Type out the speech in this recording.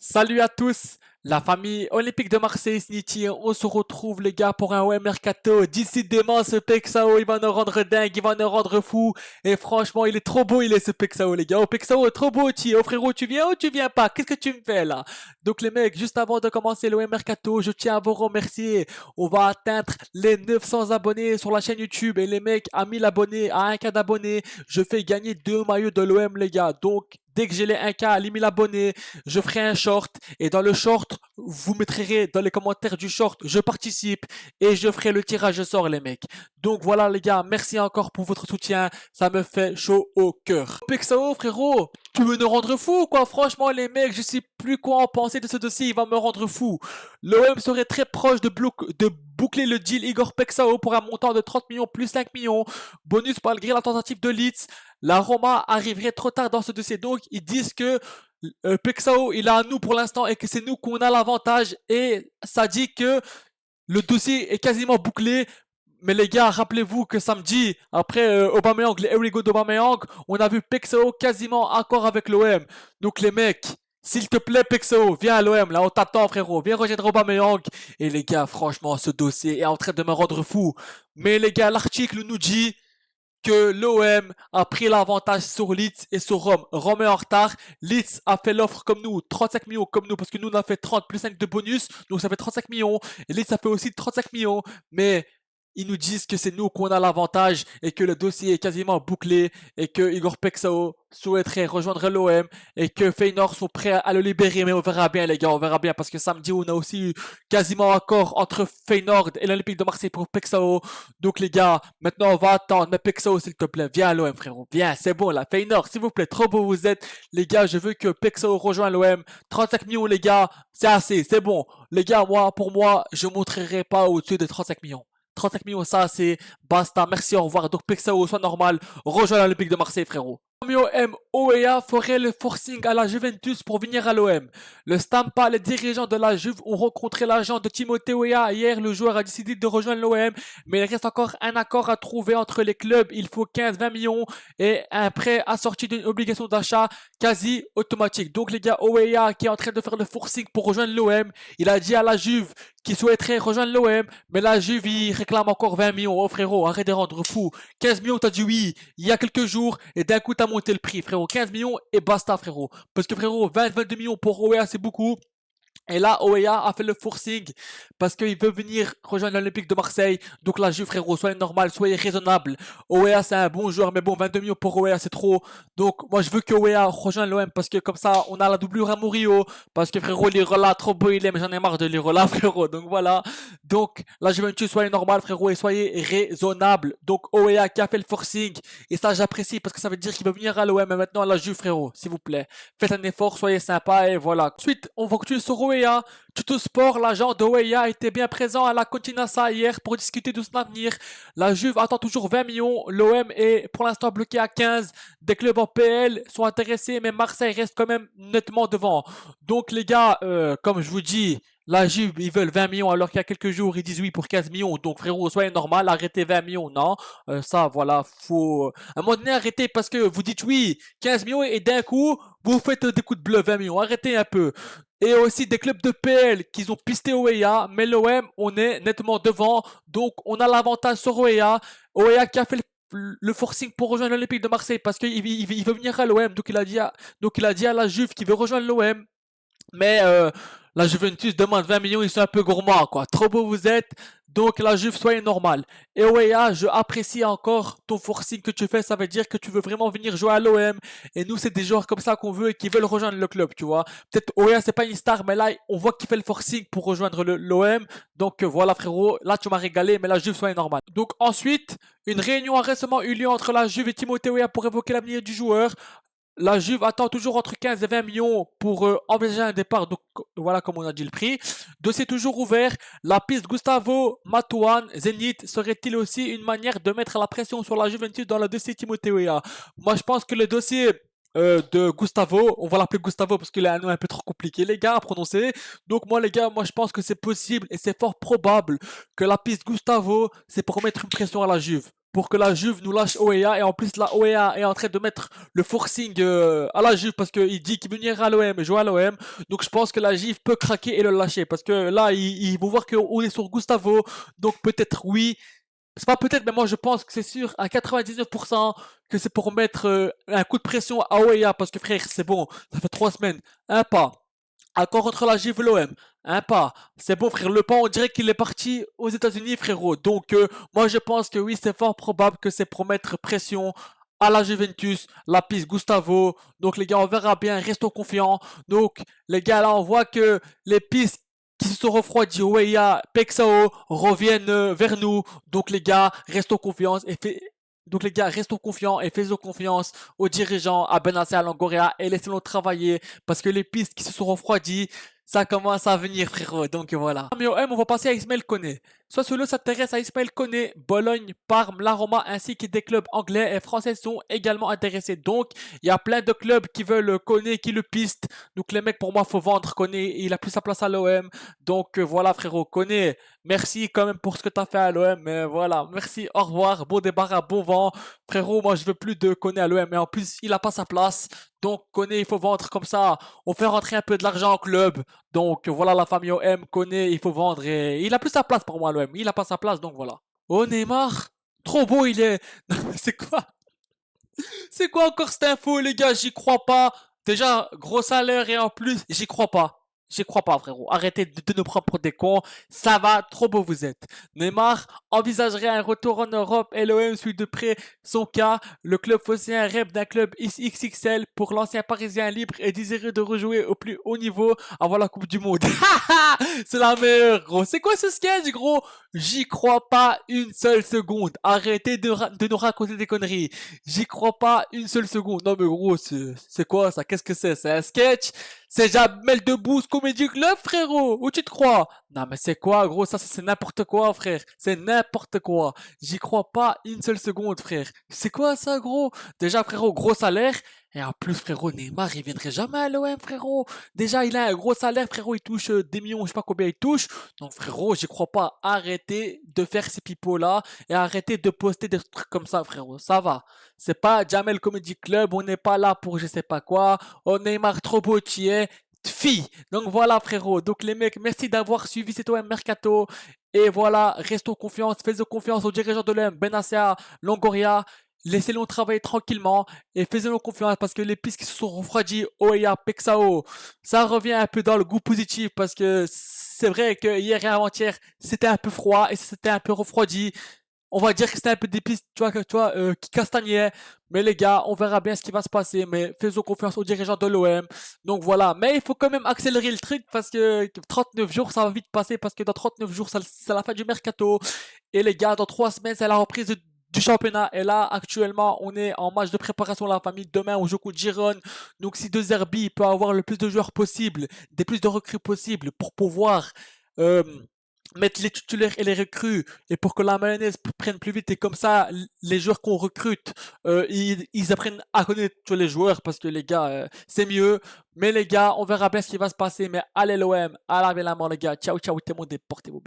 Salut à tous, la famille olympique de Marseille Snitty, on se retrouve les gars pour un OM Mercato. Décidément ce Pexao il va nous rendre dingue, il va nous rendre fou. Et franchement il est trop beau, il est ce Pexao les gars. Oh Pexao trop beau, oh frérot tu viens ou tu viens pas? Qu'est-ce que tu me fais là? Donc les mecs, juste avant de commencer l'OM Mercato, je tiens à vous remercier. On va atteindre les 900 abonnés sur la chaîne YouTube. Et les mecs, à 1000 abonnés, à 1K d'abonnés, je fais gagner 2 maillots de l'OM les gars. Donc dès que j'ai les 1K, les 1000 abonnés, je ferai un short et dans le short, vous mettrez dans les commentaires du short, je participe et je ferai le tirage au sort les mecs. Donc voilà les gars, merci encore pour votre soutien, ça me fait chaud au cœur. Pexao frérot, tu veux nous rendre fou quoi? Franchement les mecs, je sais plus quoi en penser de ce dossier, il va me rendre fou. L'OM serait très proche de boucler le deal Igor Pexao pour un montant de 30 millions plus 5 millions. Bonus malgré la tentative de Leeds. La Roma arriverait trop tard dans ce dossier. Donc ils disent que Pexao, il a à nous pour l'instant et que c'est nous qu'on a l'avantage. Et ça dit que le dossier est quasiment bouclé. Mais les gars, rappelez-vous que samedi, après Aubameyang, les Erigo d'Aubameyang, on a vu Pexao quasiment accord avec l'OM. Donc les mecs, s'il te plaît Pexao, viens à l'OM, là on t'attend frérot, viens rejoindre Aubameyang. Et les gars, franchement, ce dossier est en train de me rendre fou. Mais les gars, l'article nous dit que l'OM a pris l'avantage sur Leeds et sur Rome. Rome est en retard. Leeds a fait l'offre comme nous, 35 millions comme nous, parce que nous on a fait 30 plus 5 de bonus, donc ça fait 35 millions. Et Leeds a fait aussi 35 millions, mais ils nous disent que c'est nous qu'on a l'avantage et que le dossier est quasiment bouclé et que Igor Pexao souhaiterait rejoindre l'OM et que Feyenoord sont prêts à le libérer. Mais on verra bien les gars, on verra bien parce que samedi on a aussi eu quasiment accord entre Feyenoord et l'Olympique de Marseille pour Pexao. Donc les gars, maintenant on va attendre. Mais Pexao s'il te plaît, viens à l'OM frérot, viens, c'est bon là. Feyenoord s'il vous plaît, trop beau vous êtes. Les gars, je veux que Pexao rejoigne l'OM. 35 millions les gars, c'est assez, c'est bon. Les gars, pour moi, je montrerai pas au-dessus de 35 millions. 35 millions, ça c'est basta, merci, au revoir. Donc Pexao, soit normal, rejoins l'Olympique de Marseille, frérot. Romeo M. Oea ferait le forcing à la Juventus pour venir à l'OM. Le Stampa, les dirigeants de la Juve ont rencontré l'agent de Timothée Weah. Hier, le joueur a décidé de rejoindre l'OM, mais il reste encore un accord à trouver entre les clubs. Il faut 15-20 millions et un prêt assorti d'une obligation d'achat quasi automatique. Donc les gars, Oea qui est en train de faire le forcing pour rejoindre l'OM, il a dit à la Juve qu'il souhaiterait rejoindre l'OM, mais la Juve il réclame encore 20 millions. Oh frérot, arrête de rendre fou. 15 millions, t'as dit oui il y a quelques jours et d'un coup t'as monté le prix, frérot. 15 millions et basta, frérot. Parce que frérot, 20-22 millions pour Oea, c'est beaucoup. Et là, Oea a fait le forcing parce qu'il veut venir rejoindre l'Olympique de Marseille. Donc là, Juve, frérot, soyez normal, soyez raisonnable. Oea, c'est un bon joueur, mais bon, 22 millions pour Oea, c'est trop. Donc moi, je veux que Oea rejoigne l'OM parce que comme ça, on a la doublure à Murillo. Parce que frérot, l'Irola, trop beau il est, mais j'en ai marre de l'Irola, frérot. Donc voilà. Donc la Juventus, soyez normal, frérot, et soyez raisonnable. Donc Oea qui a fait le forcing. Et ça, j'apprécie parce que ça veut dire qu'il veut venir à l'OM. Mais maintenant, à la Juve, frérot, s'il vous plaît. Faites un effort, soyez sympa et voilà. Ensuite, on va continuer sur Oea. Tutosport, l'agent de Oea était bien présent à la Continassa hier pour discuter de son avenir. La Juve attend toujours 20 millions. L'OM est pour l'instant bloqué à 15. Des clubs en PL sont intéressés, mais Marseille reste quand même nettement devant. Donc les gars, comme je vous dis, la Juve, ils veulent 20 millions alors qu'il y a quelques jours, ils disent oui pour 15 millions. Donc frérot, soyez normal, arrêtez 20 millions. Non, ça voilà, faut à un moment donné arrêter parce que vous dites oui, 15 millions et d'un coup, vous faites des coups de bleu 20 millions. Arrêtez un peu. Et aussi des clubs de PL qui ont pisté Oea, mais l'OM, on est nettement devant. Donc on a l'avantage sur Oea. Oea qui a fait le forcing pour rejoindre l'Olympique de Marseille parce qu'il veut venir à l'OM. Donc il a dit à la Juve qu'il veut rejoindre l'OM. Mais la Juventus demande 20 millions, ils sont un peu gourmands, quoi. Trop beau vous êtes, donc la Juve, soyez normal. Et Oea, je apprécie encore ton forcing que tu fais, ça veut dire que tu veux vraiment venir jouer à l'OM. Et nous, c'est des joueurs comme ça qu'on veut et qui veulent rejoindre le club, tu vois. Peut-être Oea, c'est pas une star, mais là, on voit qu'il fait le forcing pour rejoindre l'OM. Donc voilà, frérot, là, tu m'as régalé, mais la Juve, soyez normal. Donc ensuite, une réunion a récemment eu lieu entre la Juve et Timothée Weah pour évoquer l'avenir du joueur. La Juve attend toujours entre 15 et 20 millions pour envisager un départ. Donc voilà comme on a dit le prix. Dossier toujours ouvert. La piste Gustavo Matouane Zénith serait-il aussi une manière de mettre la pression sur la Juventus dans le dossier Timothée Weah? Moi je pense que le dossier de Gustavo, on va l'appeler Gustavo parce qu'il a un nom un peu trop compliqué les gars à prononcer. Donc moi les gars, moi je pense que c'est possible et c'est fort probable que la piste Gustavo c'est pour mettre une pression à la Juve. pour que la Juve nous lâche OEA. Et en plus, la OEA est en train de mettre le forcing à la Juve parce qu'il dit qu'il veut venir à l'OM et jouer à l'OM. Donc je pense que la Juve peut craquer et le lâcher parce que là, ils vont voir qu'on est sur Gustavo. Donc peut-être oui. C'est pas peut-être, mais moi je pense que c'est sûr à 99% que c'est pour mettre un coup de pression à OEA parce que frère, c'est bon, ça fait 3 semaines. Un pas. Accord entre la Juve et l'OM. Un pas. C'est bon, frère. Le pas, on dirait qu'il est parti aux États-Unis, frérot. Donc, moi, je pense que oui, c'est fort probable que c'est pour mettre pression à la Juventus, la piste Gustavo. Donc, les gars, on verra bien. Restons confiants. Donc, les gars, là, on voit que les pistes qui se sont refroidies, Weah, Pexao, reviennent vers nous. Donc, les gars, restons confiants restons confiants et faisons confiance aux dirigeants, à Benassi, à Longoria et laissez-nous travailler parce que les pistes qui se sont refroidies, ça commence à venir, frérot. Donc voilà. Mais au M, on va passer à Ismaël Koné. Sassuolo s'intéresse à Ismaël Koné. Bologne, Parme, la Roma ainsi que des clubs anglais et français sont également intéressés. Donc il y a plein de clubs qui veulent Koné, qui le pistent. Donc les mecs, pour moi, faut vendre Koné. Il a plus sa place à l'OM. Donc voilà, frérot. Koné, merci quand même pour ce que t'as fait à l'OM. Mais voilà, merci, au revoir, bon débarras, bon vent. Frérot, moi je veux plus de Koné à l'OM. Mais en plus, il a pas sa place. Donc Koné, il faut vendre comme ça. On fait rentrer un peu de l'argent au club. Donc voilà, la famille OM, Koné, il faut vendre. Et il a plus sa place pour moi à l'OM. Il a pas sa place, donc voilà. Oh Neymar, trop beau il est. C'est quoi? C'est quoi encore cette info, les gars? J'y crois pas. Déjà, gros salaire et en plus, j'y crois pas. J'y crois pas, frérot. Arrêtez de nous prendre pour des cons. Ça va, trop beau vous êtes. Neymar envisagerait un retour en Europe. LOM suit de près son cas. Le club phocéen rêve d'un club XXL pour l'ancien parisien libre et désireux de rejouer au plus haut niveau avant la Coupe du Monde. C'est la meilleure, gros. C'est quoi ce sketch, gros? J'y crois pas une seule seconde. Arrêtez de nous raconter des conneries. J'y crois pas une seule seconde. Non mais gros, c'est quoi ça? Qu'est-ce que c'est? C'est un sketch? C'est Jamel Debbouze Comedy Club, frérot? Où tu te crois? Non mais c'est quoi, gros? Ça c'est n'importe quoi, frère. C'est n'importe quoi. J'y crois pas une seule seconde, frère. C'est quoi ça, gros? Déjà, frérot, gros salaire. Et en plus, frérot, Neymar, il viendrait jamais à l'OM, frérot. Déjà, il a un gros salaire, frérot. Il touche des millions, je sais pas combien il touche. Donc, frérot, j'y crois pas. Arrêtez de faire ces pipos-là et arrêtez de poster des trucs comme ça, frérot. Ça va. C'est pas Jamel Comedy Club. On n'est pas là pour je sais pas quoi. Oh, Neymar, trop beau, tu es. Fille. Donc voilà, frérot. Donc les mecs, merci d'avoir suivi cet OM Mercato. Et voilà, restons confiance, faisons confiance aux dirigeants de l'OM, Benassia, Longoria. Laissez-le travailler tranquillement et faisons-nous confiance parce que les pistes qui se sont refroidies, Oya, Pexao, ça revient un peu dans le goût positif parce que c'est vrai que hier et avant-hier, c'était un peu froid et c'était un peu refroidi. On va dire que c'était un peu des pistes, qui castagnaient. Mais les gars, on verra bien ce qui va se passer. Mais faisons confiance aux dirigeants de l'OM. Donc voilà. Mais il faut quand même accélérer le truc parce que 39 jours, ça va vite passer parce que dans 39 jours, c'est la fin du mercato. Et les gars, dans 3 semaines, c'est la reprise du championnat. Et là, actuellement, on est en match de préparation de la famille. Demain, on joue contre Giron. Donc si De Zerbi peut avoir le plus de joueurs possible, des plus de recrues possibles pour pouvoir euh, mettre les titulaires et les recrues et pour que la mayonnaise prenne plus vite et comme ça les joueurs qu'on recrute ils apprennent à connaître tous les joueurs parce que les gars c'est mieux mais les gars on verra bien ce qui va se passer mais allez l'OM à la bien la main les gars ciao ciao tout le monde et portez-vous bien.